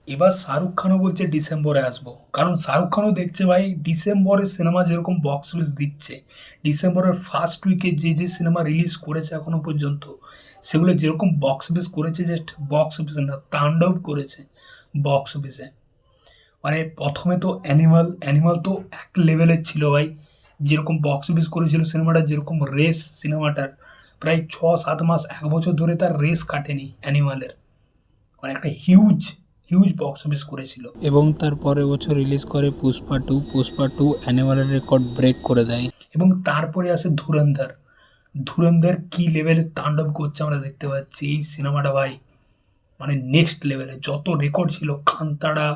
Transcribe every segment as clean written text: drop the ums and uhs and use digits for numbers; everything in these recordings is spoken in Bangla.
এবার শাহরুখ খানও বলছে ডিসেম্বরে আসবো, কারণ শাহরুখ খানও দেখছে ভাই ডিসেম্বরে সিনেমা যেরকম বক্স অফিস দিচ্ছে, ডিসেম্বরের ফার্স্ট উইকে যে যে সিনেমা রিলিজ করেছে এখনো পর্যন্ত সেগুলো যেরকম বক্স অফিস করেছে, জাস্ট বক্স অফিসে না, তাণ্ডব করেছে বক্স অফিসে। মানে প্রথমে তো অ্যানিমাল অ্যানিমাল তো এক লেভেলের ছিল ভাই, যেরকম বক্স অফিস করেছিল সিনেমাটা, যেরকম রেস সিনেমাটার প্রায় 6-7 মাস 1 বছর ধরে তার রেস কাটেনি অ্যানিমালের। মানে একটা হিউজ হিউজ বক্স অফিস করেছিল। এবং তার পরের বছর রিলিজ করে পুষ্পা 2। পুষ্পা 2 অ্যানিমালের রেকর্ড ব্রেক করে দেয়। এবং তারপরে আসে ধুরন্ধর। ধুরন্ধর কি লেভেলের তাণ্ডব করছে আমরা দেখতে পাচ্ছি এই সিনেমাটা ভাই। মানে নেক্সট লেভেলে যত রেকর্ড ছিল, কান্তারা,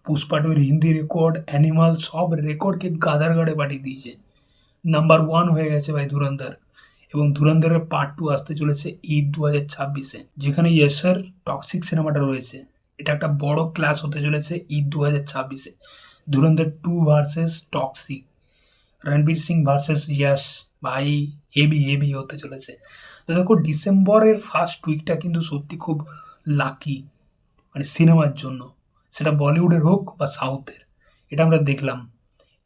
পুষ্পা 2 এর হিন্দি রেকর্ড, অ্যানিমাল, সব রেকর্ডকে গাদার গাড়ে পাঠিয়ে দিয়েছে। নাম্বার 1 হয়ে গেছে ভাই ধুরন্ধর। এবং ধুরন্ধরের পার্ট 2 আসতে চলেছে ঈদ 2026-এ, যেখানে ইয়েসের টক্সিক সিনেমাটা রয়েছে। এটা একটা বড় ক্লাস হতে চলেছে ঈদ 2026-এ। Dhurandhar 2 versus Toxic, Ranveer Singh versus Yash. ভাই হেভি হেভি হতে চলেছে। তো দেখো ডিসেম্বরের ফার্স্ট উইকটা কিন্তু সত্যি খুব লাকি, মানে সিনেমার জন্য, সেটা বলিউডের হোক বা সাউথের। এটা আমরা দেখলাম।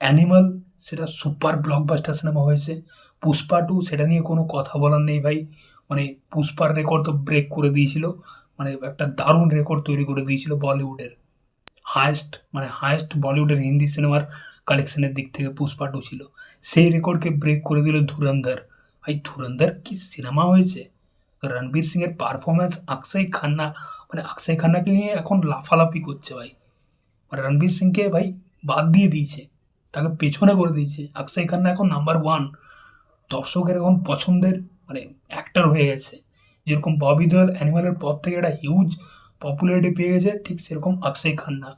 অ্যানিমাল সেটা সুপার ব্লকবাস্টার সিনেমা হয়েছে। পুষ্পা 2 সেটা নিয়ে কোনো কথা বলার নেই ভাই। মানে পুষ্পার রেকর্ড তো ব্রেক করে দিয়েছিল, মানে একটা দারুণ রেকর্ড তৈরি করে দিয়েছিল বলিউডের। হায়েস্ট বলিউডের হিন্দি সিনেমার কালেকশনের দিক থেকে পুষ্পা 2 ছিল। সেই রেকর্ডকে ব্রেক করে দিল ধুরন্ধর। ভাই ধুরন্ধর কি সিনেমা হয়েছে! রণবীর সিং এর পারফরমেন্স, অক্ষয় খান্না, মানে অক্ষয় খান্নাকে নিয়ে এখন লাফালাফি করছে ভাই। মানে রণবীর সিংকে ভাই বাদ দিয়ে দিয়েছে, তাকে পেছনে করে দিয়েছে। অক্ষয় খান্না এখন নাম্বার 1, দর্শকের এখন পছন্দের মানে অ্যাক্টর হয়ে গেছে। যেরকম ববি দেওয়াল অ্যানিমালের পর থেকে একটা হিউজ পপুলারিটি পেয়ে গেছে, ঠিক সেরকম অক্ষয় খান্না।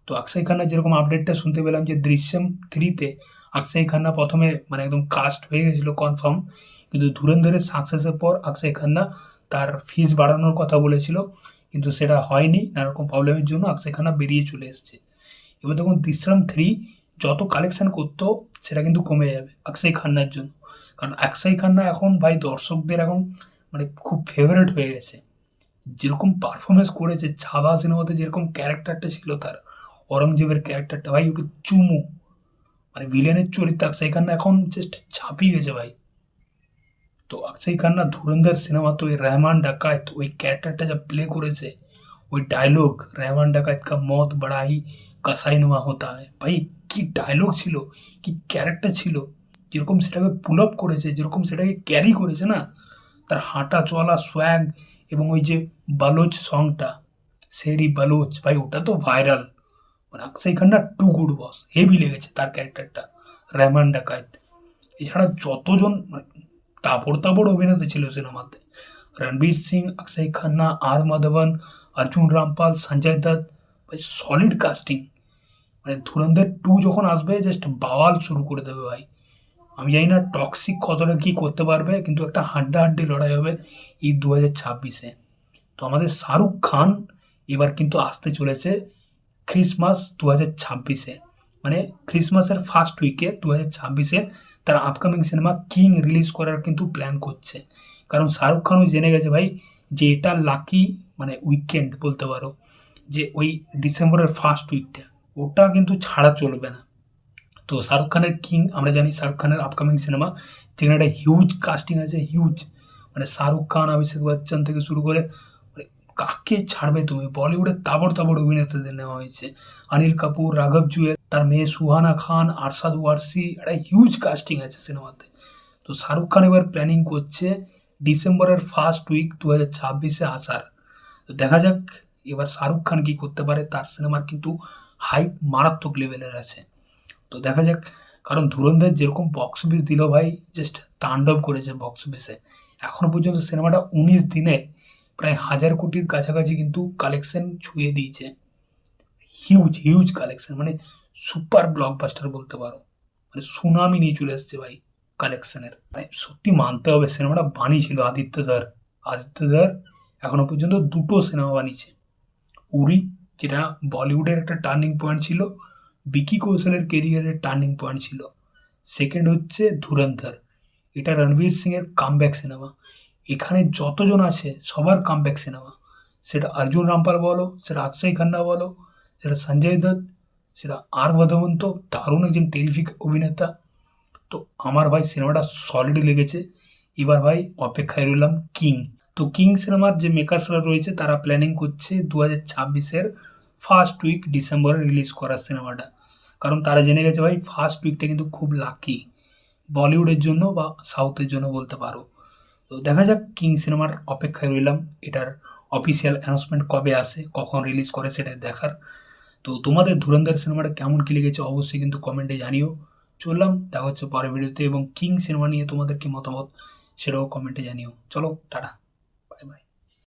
তো অক্ষয় খান্নার যেরকম আপডেটটা শুনতে পেলাম যে দৃশ্যম 3-তে অক্ষয় খান্না প্রথমে মানে একদম কাস্ট হয়ে গেছিলো কনফার্ম, কিন্তু ধুরন্ধরের সাকসেসের পর অক্ষয় খান্না তার ফিস বাড়ানোর কথা বলেছিল, কিন্তু সেটা হয়নি, নানারকম প্রবলেমের জন্য অক্ষয় খান্না বেরিয়ে চলে এসছে। এবার দেখুন দৃশ্যম 3 যত কালেকশন করতো সেটা কিন্তু কমে যাবে অক্ষয় খান্নার জন্য, কারণ অক্ষয় খান্না এখন ভাই দর্শকদের এখন মানে খুব ফেভারিট হয়ে গেছে। যেরকম পারফরমেন্স করেছে ছাবা সিনেমাতে, যেরকম ক্যারেক্টারটা ছিল তার, অরঙ্গজেবের ক্যারেক্টারটা ভাই ওকে চুমু, মানে ভিলেনের চরিত্র অক্ষয় খান্না এখন জাস্ট ছাপিয়ে গেছে ভাই। তো অক্ষয় খান্না ধুরন্ধর সিনেমা তো ওই রহমান ডাকাত ওই ক্যারেক্টারটা যা প্লে করেছে, ওই ডায়লগ, রহমান ডাকাত কা মौत बड़ा ही कसाईनुमा होता है, ভাই কি ডায়লগ ছিল, কি ক্যারেক্টার ছিল! যেরকম সেটাকে পুল আপ করেছে, যেরকম সেটাকে ক্যারি করেছে না, তার হাঁটা চলা সোয়াগ, এবং ওই যে বালোচ সংটা, শেরি বালোচ, ভাই ওটা তো ভাইরাল। মানে Akshaye Khanna too good boss, heavy লেগেছে তার ক্যারেক্টারটা রহমান ডাকাত। এছাড়া যতজন মানে তাবড় তাবড় অভিনেতা ছিল সিনেমাতে, রণবীর সিং, অক্ষয় খান্না, আর মাধবন, অর্জুন রামপাল, সঞ্জয় দত্ত, ভাই সলিড কাস্টিং। মানে ধুরন্ধর 2 যখন আসবে জাস্ট বাওয়াল শুরু করে দেবে ভাই। আমি জানি না টক্সিক কতটা কি করতে পারবে, কিন্তু একটা হাড্ডাহাড্ডি লড়াই হবে এই 2026-এ। তো আমাদের শাহরুখ খান এবার কিন্তু আসতে চলেছে ক্রিসমাস 2026-এ, মানে ক্রিসমাসের ফার্স্ট উইকে 2026-এ তার আপকামিং সিনেমা কিং রিলিজ করার কিন্তু প্ল্যান করছে। কারণ শাহরুখ খানও জেনে গেছে ভাই যে এটা লাকি মানে উইকেন্ড বলতে পারো, যে ওই ডিসেম্বরের ফার্স্ট উইকটা ওটা কিন্তু ছাড়া চলবে না। তো শাহরুখ খানের কিং, আমরা জানি শাহরুখ খানের আপকামিং সিনেমা, যেখানে একটা হিউজ কাস্টিং আছে, হিউজ। মানে শাহরুখ খান, অভিষেক বচ্চন থেকে শুরু করে মানে কাকে ছাড়বে তুমি, বলিউডের তাবড় তাবড় অভিনেতাদের নেওয়া হয়েছে। অনিল কাপুর, রাঘব জুয়েল, তার মেয়ে সুহানা খান, আরশাদ ওয়ারসি, একটা হিউজ কাস্টিং আছে সিনেমাতে। তো শাহরুখ খান এবার প্ল্যানিং করছে ডিসেম্বরের ফার্স্ট উইক 2026-এ আসার। তো দেখা যাক এবার শাহরুখ খান কি করতে পারে, তার সিনেমার কিন্তু হাইপ মারাত্মক লেভেলের আছে। তো দেখা যাক, কারণ ধুরন্ধর যেরকম বক্স অফিস দিল ভাই, জাস্ট তাণ্ডব করেছে বক্স অফিসে। এখনো পর্যন্ত সিনেমাটা 19 দিনে প্রায় 1000 কোটির কাছাকাছি কিন্তু কালেকশন ছুঁয়ে দিয়েছে। হিউজ হিউজ কালেকশন, মানে সুপার ব্লকবাস্টার বলতে পারো। মানে সুনামি নিয়ে চলে এসছে ভাই কালেকশনের। মানে সত্যি মানতে হবে সিনেমাটা বানিয়েছিল আদিত্যদার। আদিত্যদার এখনো পর্যন্ত 2টো সিনেমা বানিয়েছে। উরি, যেটা বলিউডের একটা টার্নিং পয়েন্ট ছিল, বিকি কৌশলের কেরিয়ারের টার্নিং পয়েন্ট ছিল। সেকেন্ড হচ্ছে ধুরন্ধর, এটা রণবীর সিংয়ের কামব্যাক সিনেমা। এখানে যতজন আছে সবার কামব্যাক সিনেমা। সেটা অর্জুন রামপাল বলো, সেটা অক্ষয় খান্না বলো, সেটা সঞ্জয় দত্ত, সেটা আর বধবন্ত, দারুণ একজন টেরিফিক অভিনেতা। তো আমার ভাই সিনেমাটা সলিড লেগেছে। এবার ভাই অপেক্ষায় রইলাম কিং। তো কিং সিনেমার যে মেকার্সরা রয়েছে তারা প্ল্যানিং করছে 2026-এর ফার্স্ট উইক ডিসেম্বরে রিলিজ করার সিনেমাটা। কারণ তারা জেনে গেছে ভাই ফার্স্ট উইকটা কিন্তু খুব লাকি বলিউডের জন্য বা সাউথের জন্য বলতে পারো। তো দেখা যাক কিং সিনেমার অপেক্ষায় রইলাম। এটার অফিসিয়াল অ্যানাউন্সমেন্ট কবে আসে, কখন রিলিজ করে সেটা দেখার। তো তোমাদের ধুরন্ধর সিনেমাটা কেমন কী লেগেছে অবশ্যই কিন্তু কমেন্টে জানিও। চললাম, দেখা হচ্ছে পরের ভিডিওতে, এবং কিং সিনেমা নিয়ে তোমাদের কি মতামত সেটাও কমেন্টে জানিও। চলো টাটা।